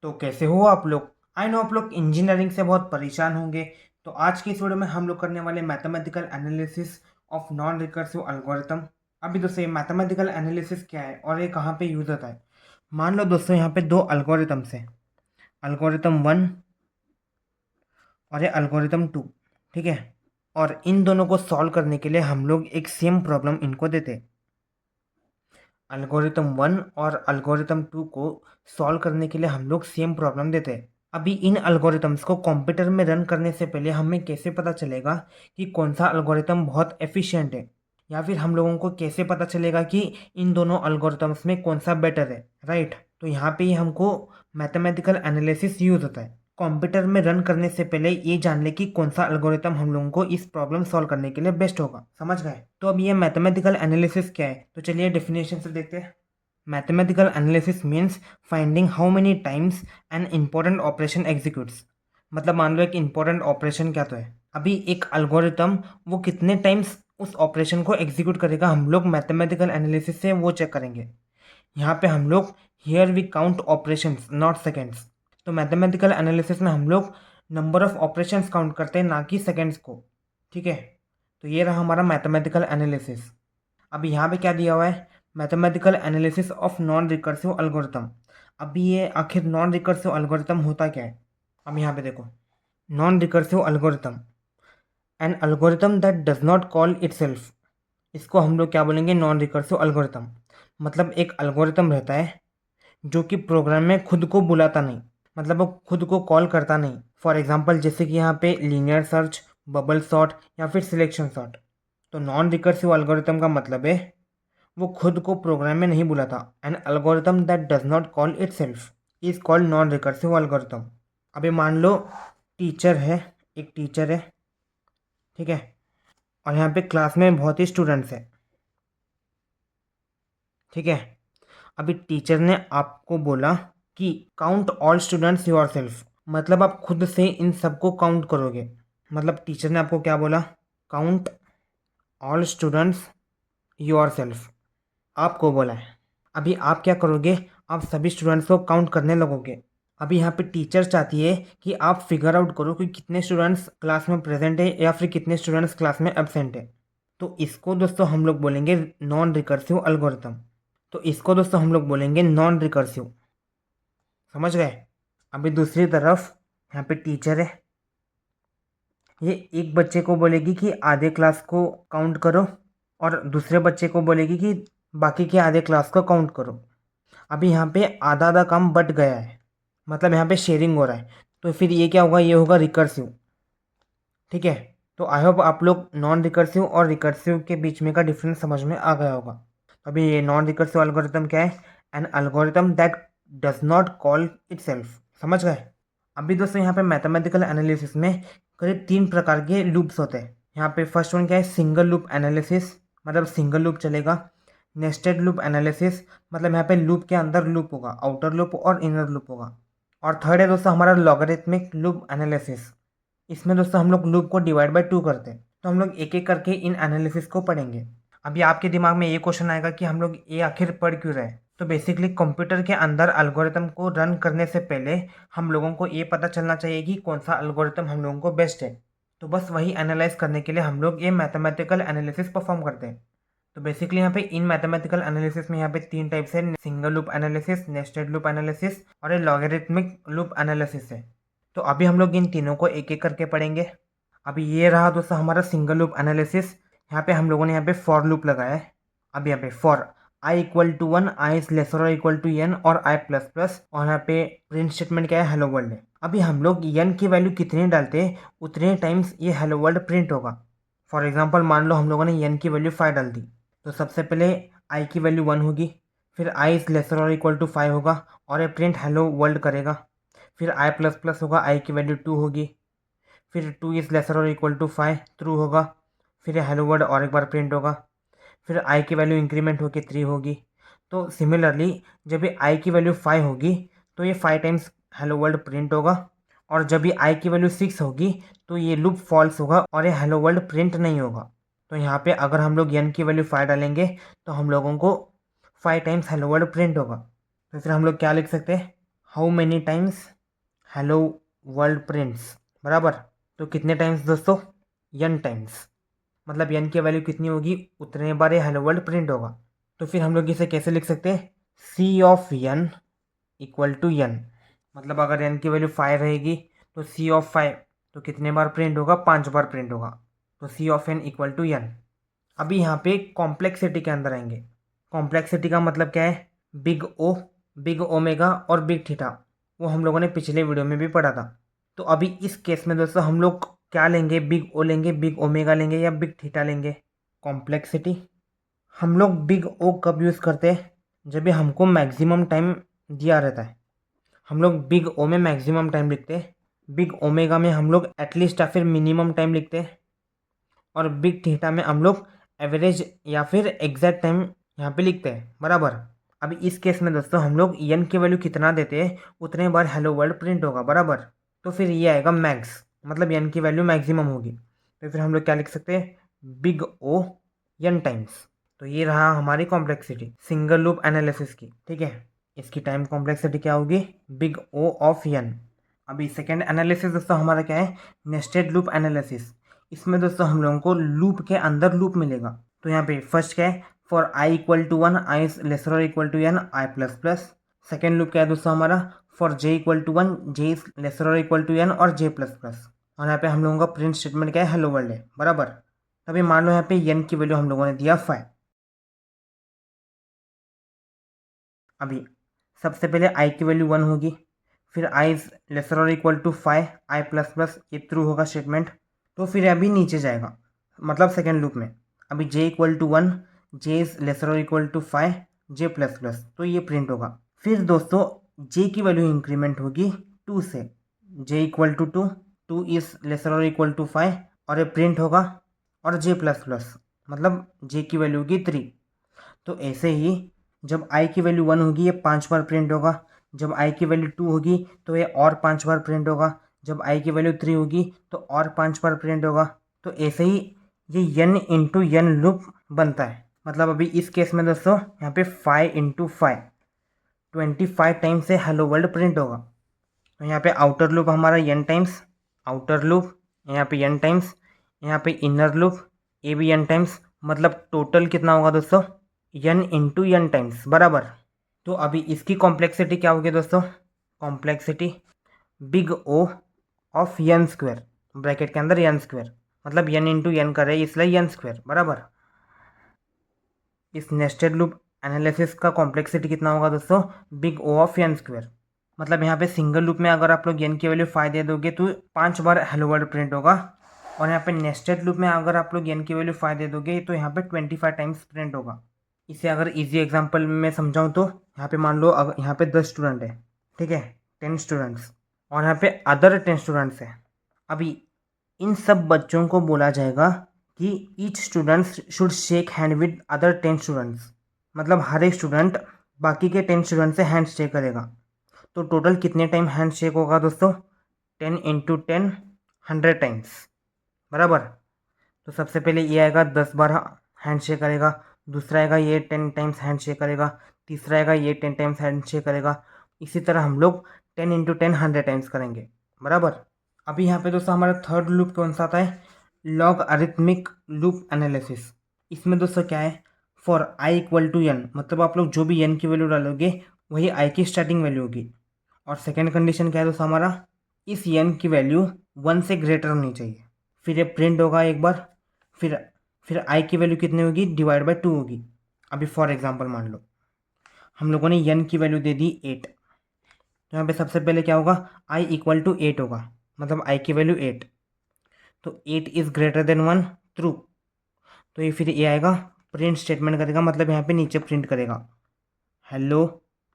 तो कैसे हो आप लोग। आई नो आप लोग इंजीनियरिंग से बहुत परेशान होंगे। तो आज की इस वीडियो में हम लोग करने वाले mathematical analysis of non recursive algorithm. अभी दोस्तों ये मैथमेटिकल एनालिसिस क्या है और ये कहाँ पे यूज होता है। मान लो दोस्तों यहाँ पे दो एल्गोरिथम्स है, एल्गोरिथम 1 और ये एल्गोरिथम 2। ठीक है, और इन दोनों को सॉल्व करने के लिए हम लोग एक सेम प्रॉब्लम इनको देते हैं। एल्गोरिथम 1 और एल्गोरिथम 2 को सॉल्व करने के लिए हम लोग सेम प्रॉब्लम देते हैं। अभी इन एल्गोरिथम्स को कंप्यूटर में रन करने से पहले हमें कैसे पता चलेगा कि कौन सा एल्गोरिथम बहुत एफिशिएंट है, या फिर हम लोगों को कैसे पता चलेगा कि इन दोनों एल्गोरिथम्स में कौन सा बेटर है, राइट। तो यहाँ पे ही हमको मैथमेटिकल एनालिसिस यूज होता है। कंप्यूटर में रन करने से पहले ये जान ले कि कौन सा एल्गोरिथम हम लोगों को इस प्रॉब्लम सॉल्व करने के लिए बेस्ट होगा। समझ गए। तो अब ये मैथमेटिकल एनालिसिस क्या है, तो चलिए डेफिनेशन से देखते हैं। Mathematical analysis means finding how many times an important operation executes. मतलब मान लो एक इंपॉर्टेंट ऑपरेशन क्या तो है, अभी एक एल्गोरिथम वो कितने टाइम्स उस ऑपरेशन को एग्जीक्यूट करेगा, हम लोग मैथमेटिकल एनालिसिस से वो चेक करेंगे। यहाँ पे हम लोग here we count operations not seconds. तो मैथमेटिकल एनालिसिस में हम लोग नंबर ऑफ ऑपरेशंस काउंट करते हैं, ना कि सेकेंड्स को। ठीक है, तो ये रहा हमारा मैथमेटिकल एनालिसिस। अभी यहाँ पे क्या दिया हुआ है, mathematical analysis of non recursive algorithm. अभी ये आखिर नॉन रिकर्सिव एल्गोरिथम होता क्या है। अब यहाँ पे देखो, non recursive algorithm, an algorithm that does not call itself. इसको हम लोग क्या बोलेंगे, नॉन रिकर्सिव एल्गोरिथम। मतलब एक एल्गोरिथम रहता है जो कि प्रोग्राम में खुद को बुलाता नहीं, मतलब वो खुद को कॉल करता नहीं। फॉर एग्जांपल जैसे कि यहाँ पे लीनियर सर्च, बबल सॉर्ट या फिर सिलेक्शन सॉर्ट। तो नॉन रिकर्सिव एल्गोरिथम का मतलब है वो खुद को प्रोग्राम में नहीं बुलाता। An algorithm that does not call it self is called non recursive algorithm. अभी मान लो टीचर है, एक टीचर है, ठीक है, और यहाँ पे क्लास में बहुत ही स्टूडेंट्स है। ठीक है, अभी टीचर ने आपको बोला कि count all students your self. मतलब आप खुद से इन सबको काउंट करोगे। मतलब टीचर ने आपको क्या बोला, count all students your self, आपको बोला है। अभी आप क्या करोगे, आप सभी स्टूडेंट्स को काउंट करने लगोगे। अभी यहाँ पे टीचर चाहती है कि आप फिगर आउट करो कि कितने स्टूडेंट्स क्लास में प्रेजेंट है या फिर कितने स्टूडेंट्स क्लास में एब्सेंट है। तो इसको दोस्तों हम लोग बोलेंगे नॉन रिकर्सिव एल्गोरिथम। तो इसको दोस्तों हम लोग बोलेंगे नॉन रिकर्सिव। समझ गए। अभी दूसरी तरफ यहाँ पे टीचर है, ये एक बच्चे को बोलेगी कि आधे क्लास को काउंट करो, और दूसरे बच्चे को बोलेगी कि बाकी के आधे क्लास को काउंट करो। अभी यहाँ पे आधा आधा काम बट गया है, मतलब यहाँ पे शेयरिंग हो रहा है। तो फिर ये क्या होगा, ये होगा रिकर्सिव। ठीक है, तो आई होप आप लोग नॉन रिकर्सिव और रिकर्सिव के बीच में का डिफरेंस समझ में आ गया होगा। अभी ये नॉन रिकर्सिव एल्गोरिथम क्या है, an algorithm that does not call it self. समझ गए। अभी दोस्तों यहाँ पे मैथमेटिकल एनालिसिस में करीब 3 प्रकार के लूप्स होते हैं। यहाँ पे फर्स्ट वन क्या है, सिंगल लूप एनालिसिस, मतलब सिंगल लूप चलेगा। नेस्टेड लूप एनालिसिस, मतलब यहाँ पे लूप के अंदर लूप होगा, आउटर लूप और इनर लूप होगा। और थर्ड है दोस्तों हमारा लॉगरिथमिक लूप एनालिसिस। इसमें दोस्तों हम लोग लूप को डिवाइड बाय 2 करते हैं। तो हम लोग एक एक करके इन एनालिसिस को पढ़ेंगे। अभी आपके दिमाग में ये क्वेश्चन आएगा कि हम लोग ये आखिर पढ़ क्यों रहे हैं। तो बेसिकली कंप्यूटर के अंदर एल्गोरिथम को रन करने से पहले हम लोगों को ये पता चलना चाहिए कि कौन सा एल्गोरिथम हम लोगों को बेस्ट है। तो बस वही एनालाइज करने के लिए हम लोग ये मैथमेटिकल एनालिसिस परफॉर्म करते हैं। तो बेसिकली यहाँ पे इन मैथमेटिकल एनालिसिस में यहाँ पे 3 टाइप्स है, single loop analysis, nested loop analysis और ये लॉगरिथमिक लूप एनालिसिस है। तो अभी हम लोग इन तीनों को एक एक करके पढ़ेंगे। अभी ये रहा दोस्तों हमारा सिंगल लूप एनालिसिस। यहाँ पे हम लोगों ने यहाँ पे फॉर लूप लगाया है। अब यहाँ पे for I equal to 1, I is lesser और इक्वल टू एन और आई प्लस प्लस, और यहाँ पे प्रिंट स्टेटमेंट क्या है, हेलो वर्ल्ड है। अभी हम लोग एन की वैल्यू कितनी डालते हैं उतने टाइम्स ये हेलो वर्ल्ड प्रिंट होगा। फॉर एग्जाम्पल मान लो हम लोगों ने एन की वैल्यू 5 डाल दी, तो सबसे पहले आई की वैल्यू 1 होगी, फिर आई इज लेसर और इक्वल टू 5 होगा और ये प्रिंट हेलो वर्ल्ड करेगा। फिर आई प्लस प्लस होगा, आई की वैल्यू 2 होगी, फिर 2 इज़ लेसर और इक्वल टू 5 ट्रू होगा, फिर हेलो वर्ड और एक बार प्रिंट होगा, फिर आई की वैल्यू इंक्रीमेंट होकर 3 होगी। तो सिमिलरली जब भी आई की वैल्यू 5 होगी तो ये 5 टाइम्स हेलो वर्ल्ड प्रिंट होगा, और जब भी आई की वैल्यू 6 होगी तो ये लूप फॉल्स होगा और ये हेलो वर्ल्ड प्रिंट नहीं होगा। तो यहाँ पे अगर हम लोग एन की वैल्यू 5 डालेंगे तो हम लोगों को 5 टाइम्स हेलो वर्ल्ड प्रिंट होगा। तो फिर हम लोग क्या लिख सकते हैं, how many times hello world prints, बराबर। तो कितने टाइम्स दोस्तों? n times. मतलब n की वैल्यू कितनी होगी, उतने बार ये हेलो वर्ल्ड प्रिंट होगा। तो फिर हम लोग इसे कैसे लिख सकते हैं? c of n equal to n। मतलब अगर n की वैल्यू 5 रहेगी तो c ऑफ 5 तो कितने बार प्रिंट होगा? 5 बार प्रिंट होगा। तो c of n equal to n। अभी यहाँ पे कॉम्प्लेक्सिटी के अंदर आएंगे। कॉम्प्लेक्सिटी का मतलब क्या है? बिग ओ, बिग ओमेगा और बिग थीटा। वो हम लोगों ने पिछले वीडियो में भी पढ़ा था। तो अभी इस केस में दोस्तों हम लोग क्या लेंगे? बिग ओ लेंगे, बिग ओमेगा लेंगे या बिग थीटा लेंगे? कॉम्प्लेक्सिटी हम लोग बिग ओ कब यूज़ करते हैं? जब भी हमको मैक्सिमम टाइम दिया रहता है, हम लोग बिग ओ में मैक्सिमम टाइम लिखते हैं। बिग ओमेगा में हम लोग एटलीस्ट या फिर मिनिमम टाइम लिखते हैं। और बिग थीटा में हम लोग एवरेज या फिर एग्जैक्ट टाइम यहाँ पे लिखते हैं, बराबर। अभी इस केस में दोस्तों हम लोग n की वैल्यू कितना देते हैं उतने बार हेलो वर्ल्ड प्रिंट होगा, बराबर। तो फिर ये आएगा मैक्स, मतलब n की वैल्यू मैक्सिमम होगी। तो फिर हम लोग क्या लिख सकते हैं? Big O n times. तो ये रहा हमारी कॉम्प्लेक्सिटी सिंगल लूप एनालिसिस की, ठीक है। इसकी टाइम कॉम्प्लेक्सिटी क्या होगी? Big O of n। अभी सेकेंड एनालिसिस दोस्तों हमारा क्या है? Nested loop analysis. इसमें दोस्तों हम लोगों को लूप के अंदर लूप मिलेगा। तो यहाँ पे फर्स्ट क्या है? For I equal to 1 I is lesser और equal to N I plus plus. Second loop क्या है दोस्तों हमारा? For J equal to 1 J is lesser और इक्वल टू एन और जे प्लस प्लस। और यहाँ पे हम लोगों का प्रिंट स्टेटमेंट क्या है? हेलो वर्ल्ड है, बराबर। अभी मान लो यहाँ पे एन की वैल्यू हम लोगों ने दिया 5। अभी सबसे पहले आई की वैल्यू 1 होगी, फिर आई इज लेसर और equal to 5 i plus plus, ये ट्रू होगा स्टेटमेंट। तो फिर अभी नीचे जाएगा, मतलब सेकेंड लूप में। अभी J equal to 1 J is lesser और equal to 5 J plus plus, तो ये प्रिंट होगा। फिर दोस्तों जे की वैल्यू इंक्रीमेंट होगी 2 से, जे इक्वल टू 2 2 इज लेसर और इक्वल टू 5 और ये प्रिंट होगा। और जे प्लस प्लस मतलब जे की वैल्यू होगी 3। तो ऐसे ही जब आई की वैल्यू 1 होगी ये 5 बार प्रिंट होगा। जब आई की वैल्यू 2 होगी तो ये और 5 बार प्रिंट होगा। जब आई की वैल्यू 3 होगी तो और 5 बार प्रिंट होगा। तो ऐसे ही ये n इंटू n लूप बनता है। मतलब अभी इस केस में दोस्तों यहाँ पे 5 इंटू 5 25 टाइम्स से हेलो वर्ल्ड प्रिंट होगा। तो यहाँ पे आउटर लूप हमारा n टाइम्स, आउटर लूप यहाँ पे n टाइम्स, यहाँ पे इनर लूप ए भी n टाइम्स। मतलब टोटल कितना होगा दोस्तों? n इंटू n टाइम्स, बराबर। तो अभी इसकी कॉम्प्लेक्सिटी क्या होगी दोस्तों? Complexity big O of n square, bracket के अंदर n स्क्वायर, मतलब n इंटू n कर रहे हैं इसलिए n स्क्वायर, बराबर। इस नेस्टेड लूप एनालिसिस का कॉम्प्लेक्सिटी कितना होगा दोस्तों? Big O of n square. मतलब यहाँ पे सिंगल लूप में अगर आप लोग n की वैल्यू 5 दे दोगे तो 5 बार हेलो वर्ल्ड प्रिंट होगा। और यहाँ पे नेस्टेड लूप में अगर आप लोग n की वैल्यू 5 दे दोगे तो यहाँ पे 25 टाइम्स प्रिंट होगा। इसे अगर इजी एग्जांपल में समझाऊँ तो यहाँ पे मान लो अगर यहाँ पे 10 स्टूडेंट है, ठीक है, 10 स्टूडेंट्स, और यहाँ पे अदर 10 स्टूडेंट्स है। अभी इन सब बच्चों को बोला जाएगा कि each students should shake hand with other 10 students. मतलब हर एक स्टूडेंट बाकी के 10 स्टूडेंट से हैंड शेक करेगा। तो टोटल कितने टाइम हैंड शेक होगा दोस्तों? 10 इंटू 10 100 टाइम्स, बराबर। तो सबसे पहले ये आएगा 10 बार हैंड शेक करेगा, दूसरा आएगा ये 10 टाइम्स हैंड शेक करेगा, तीसरा आएगा ये 10 टाइम्स हैंड शेक करेगा। इसी तरह हम लोग 10 इंटू 10 100 टाइम्स करेंगे, बराबर। अभी यहाँ पे दोस्तों हमारा थर्ड लूप कौन सा आता है? Logarithmic loop analysis. इसमें दोस्तों क्या है? For I equal to n, मतलब आप लोग जो भी n की वैल्यू डालोगे वही आई की स्टार्टिंग वैल्यू होगी। और सेकेंड कंडीशन क्या है दोस्तों हमारा? इस n की वैल्यू 1 से ग्रेटर होनी चाहिए। फिर ये प्रिंट होगा एक बार, फिर आई की वैल्यू कितनी होगी? डिवाइड बाई 2 होगी। अभी फॉर एग्जांपल मान लो हम लोगों ने n की वैल्यू दे दी 8। तो यहाँ पे सबसे पहले क्या होगा? आई इक्वल टू 8 होगा, मतलब आई की वैल्यू 8। तो 8 इज़ ग्रेटर देन 1, ट्रू। तो ये फिर ये आएगा प्रिंट स्टेटमेंट करेगा, मतलब यहाँ पे नीचे प्रिंट करेगा हेलो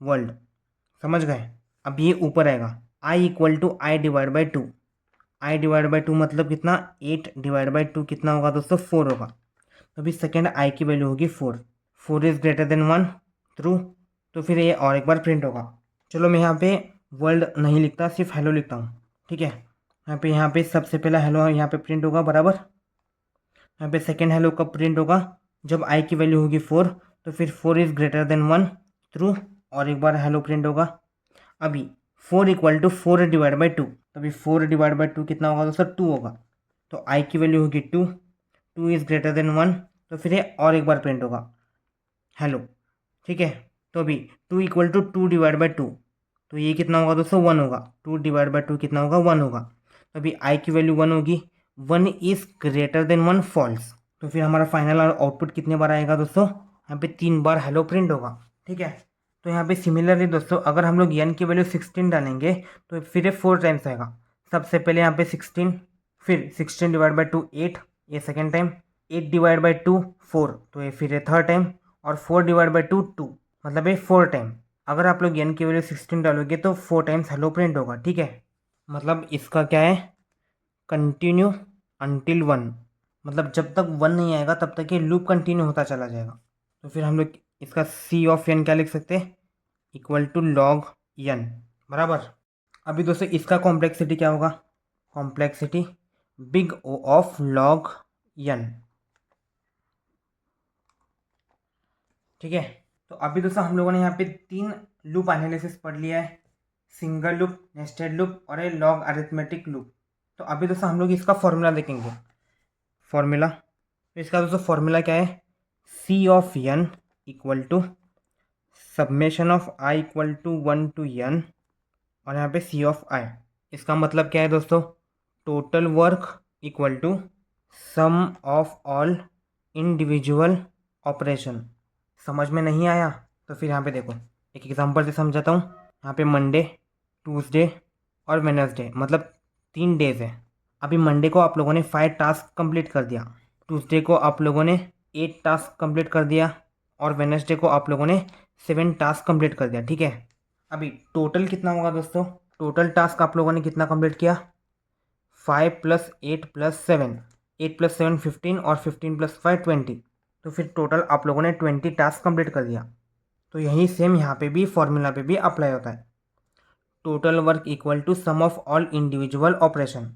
वर्ल्ड, समझ गए। अब ये ऊपर आएगा I equal to I divide by 2। I divide by 2 मतलब कितना? 8 डिवाइड बाई 2 कितना होगा दोस्तों? 4 होगा। तो अभी सेकेंड आई की वैल्यू होगी 4। 4 इज़ ग्रेटर देन 1, ट्रू। तो फिर ये और एक बार प्रिंट होगा। चलो मैं यहाँ पे वर्ल्ड नहीं लिखता, सिर्फ हेलो लिखता हूँ, ठीक है। यहाँ पे सबसे पहला हेलो यहाँ पे प्रिंट होगा, बराबर। यहाँ पे सेकेंड हेलो कब प्रिंट होगा? जब आई की वैल्यू होगी 4। तो फिर 4 इज़ ग्रेटर देन 1, ट्रू। और एक बार हेलो प्रिंट होगा। अभी 4 इक्वल टू 4 डिवाइड बाई 2, तो अभी 4 डिवाइड बाई 2 कितना होगा दोस्तों? 2 होगा। तो आई की वैल्यू होगी 2, 2 इज़ ग्रेटर देन 1, तो फिर ये और एक बार प्रिंट होगा हेलो, ठीक है। तो अभी 2 इक्वल टू 2 डिवाइड बाई 2, तो ये कितना होगा दोस्तों? 1 होगा। 2 डिवाइड बाई 2 कितना होगा? 1 होगा। तो अभी आई की वैल्यू 1 होगी, 1 इज़ ग्रेटर देन 1 फॉल्स, तो फिर हमारा फाइनल आउटपुट कितने बार आएगा दोस्तों? यहाँ पे 3 बार हेलो प्रिंट होगा, ठीक है। तो यहाँ पे सिमिलरली दोस्तों अगर हम लोग n की वैल्यू 16 डालेंगे तो फिर ये 4 टाइम्स आएगा। सबसे पहले यहाँ पे 16, फिर 16 डिवाइड बाई 2 8, ये सेकेंड टाइम, 8 डिवाइड बाई 2 4, तो ये फिर ये थर्ड टाइम, और 4 डिवाइड बाई 2 2, मतलब ये 4 टाइम। अगर आप लोग n की वैल्यू 16 डालोगे तो 4 टाइम्स हेलो प्रिंट होगा, ठीक है। मतलब इसका क्या है? कंटिन्यू अंटिल 1, मतलब जब तक 1 नहीं आएगा तब तक ये लूप कंटिन्यू होता चला जाएगा। तो फिर हम लोग इसका सी ऑफ n क्या लिख सकते हैं? इक्वल टू लॉग n, बराबर। अभी दोस्तों इसका कॉम्प्लेक्सिटी क्या होगा? Complexity big O of log n, ठीक है। तो अभी दोस्तों हम लोगों ने यहाँ पे 3 लूप एनालिसिस पढ़ लिया है, सिंगल लूप, नेस्टेड लूप और ये लॉग अरिथमेटिक लूप। तो अभी दोस्तों हम लोग इसका फॉर्मूला देखेंगे। फॉर्मूला, तो इसका दोस्तों फॉर्मूला क्या है? C of n equal to summation of I equal to 1 to n, और यहाँ पे सी ऑफ आई। इसका मतलब क्या है दोस्तों? Total work equal to sum of all individual operation. समझ में नहीं आया तो फिर यहाँ पे देखो एक एग्जांपल से समझाता हूँ। यहाँ पे मंडे, ट्यूसडे और वेडनेसडे, मतलब 3 डेज है। अभी मंडे को आप लोगों ने 5 टास्क कंप्लीट कर दिया, ट्यूसडे को आप लोगों ने 8 टास्क कंप्लीट कर दिया, और वेडनेसडे को आप लोगों ने 7 टास्क कंप्लीट कर दिया, ठीक है। अभी टोटल कितना होगा दोस्तों? टोटल टास्क आप लोगों ने कितना कंप्लीट किया? 5 + 8 + 7, 8 + 7 15, और 15 + 5 20, तो फिर टोटल आप लोगों ने 20 टास्क कंप्लीट कर दिया। तो यही सेम यहाँ पे भी फॉर्मूला पे भी अप्लाई होता है। Total work equal to sum of all individual operation,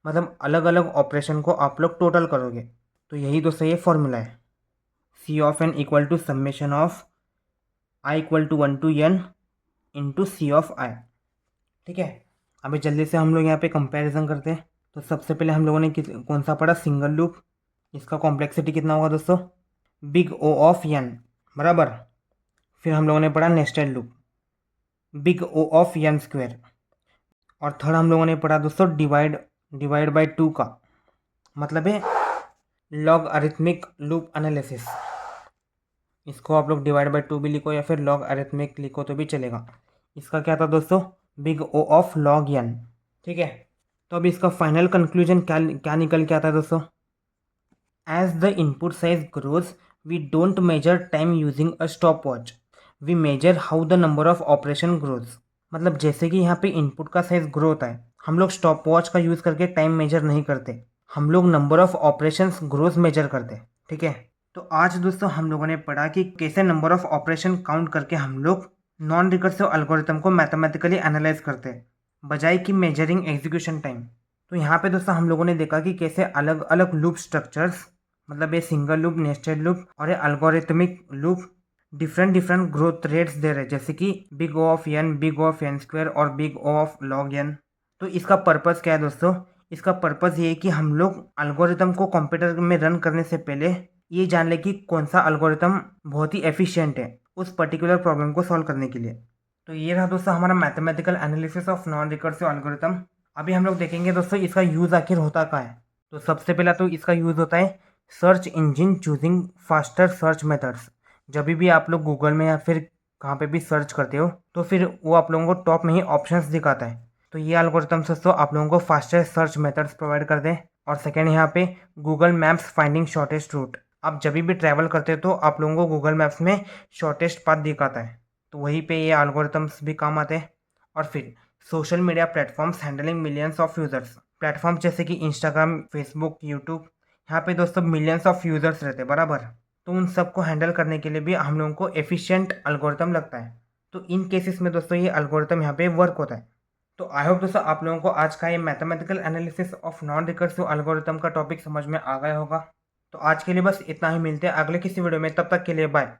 मतलब अलग अलग ऑपरेशन को आप लोग टोटल करोगे। तो यही दोस्तों ये फॉर्मूला है, C of n equal to summation of I equal to 1 to n into C of I, ठीक है। अभी जल्दी से हम लोग यहाँ पे कंपैरिजन करते हैं। तो सबसे पहले हम लोगों ने कौन सा पढ़ा? Single loop. इसका कॉम्प्लेक्सिटी कितना होगा दोस्तों? बिग ओ ऑफ n, बराबर। फिर हम लोगों ने पढ़ा nested loop, big O of n square. और थर्ड हम लोगों ने पढ़ा दोस्तों डिवाइड बाई 2 का मतलब है लॉग अरिथमिक लूप एनालिसिस। इसको आप लोग डिवाइड बाई 2 भी लिखो या फिर लॉग अरिथमिक लिखो तो भी चलेगा। इसका क्या था दोस्तों? Big O of log n, ठीक है। तो अब इसका फाइनल कंक्लूजन क्या क्या निकल के आता है दोस्तों? As the input size grows we don't measure time using a stopwatch, we measure how the number of operation grows. मतलब जैसे कि यहाँ पे इनपुट का साइज ग्रो होता है, हम लोग स्टॉप वॉच का यूज़ करके टाइम मेजर नहीं करते, हम लोग number of operations growth measure करते हैं, ठीक है। तो आज दोस्तों हम लोगों ने पढ़ा कि कैसे नंबर ऑफ ऑपरेशन काउंट करके हम लोग नॉन रिकर्सिव एल्गोरिथम को मैथमेटिकली एनालाइज करते हैं बजाय कि मेजरिंग एग्जीक्यूशन टाइम। तो यहाँ पे दोस्तों हम लोगों ने देखा कि कैसे अलग अलग लूप स्ट्रक्चर्स, मतलब ये सिंगल लूप, नेस्टेड लूप और ये algorithmic loop different growth rates दे रहे हैं, जैसे कि big O of n, big O of n square और big O of log n। तो इसका पर्पज़ क्या है दोस्तों? इसका पर्पज़ ये है कि हम लोग एल्गोरिथम को कंप्यूटर में रन करने से पहले ये जान ले कि कौन सा एल्गोरिथम बहुत ही एफिशिएंट है उस पर्टिकुलर प्रॉब्लम को सॉल्व करने के लिए। तो ये रहा दोस्तों हमारा mathematical analysis of non recursive algorithm. अभी हम लोग देखेंगे दोस्तों इसका यूज़ आखिर होता क्या है। तो सबसे पहला तो इसका यूज़ होता है search engine choosing faster search methods. जब भी आप लोग गूगल में या फिर कहाँ पे भी सर्च करते हो तो फिर वो आप लोगों को टॉप में ही ऑप्शंस दिखाता है। तो ये एल्गोरिथम दोस्तों आप लोगों को फास्टेस्ट सर्च मेथड्स प्रोवाइड करते हैं। और सेकेंड यहाँ पे Google maps finding shortest route. आप जब भी ट्रैवल करते हो तो आप लोगों को गूगल मैप्स में शॉर्टेस्ट पाथ दिखाता है, तो वहीं पे ये एल्गोरिथम्स भी काम आते हैं। और फिर social media platforms handling millions of users. Platform जैसे कि इंस्टाग्राम, फेसबुक, यूट्यूब, यहाँ पे दोस्तों मिलियंस ऑफ यूज़र्स रहते हैं, बराबर। तो उन सबको हैंडल करने के लिए भी हम लोगों को एफिशिएंट एल्गोरिथम लगता है। तो इन केसेस में दोस्तों ये एल्गोरिथम यहाँ पे वर्क होता है। तो आई होप दोस्तों आप लोगों को आज का ये mathematical analysis of non recursive algorithm का टॉपिक समझ में आ गया होगा। तो आज के लिए बस इतना ही, मिलते हैं अगले किसी वीडियो में, तब तक के लिए बाय।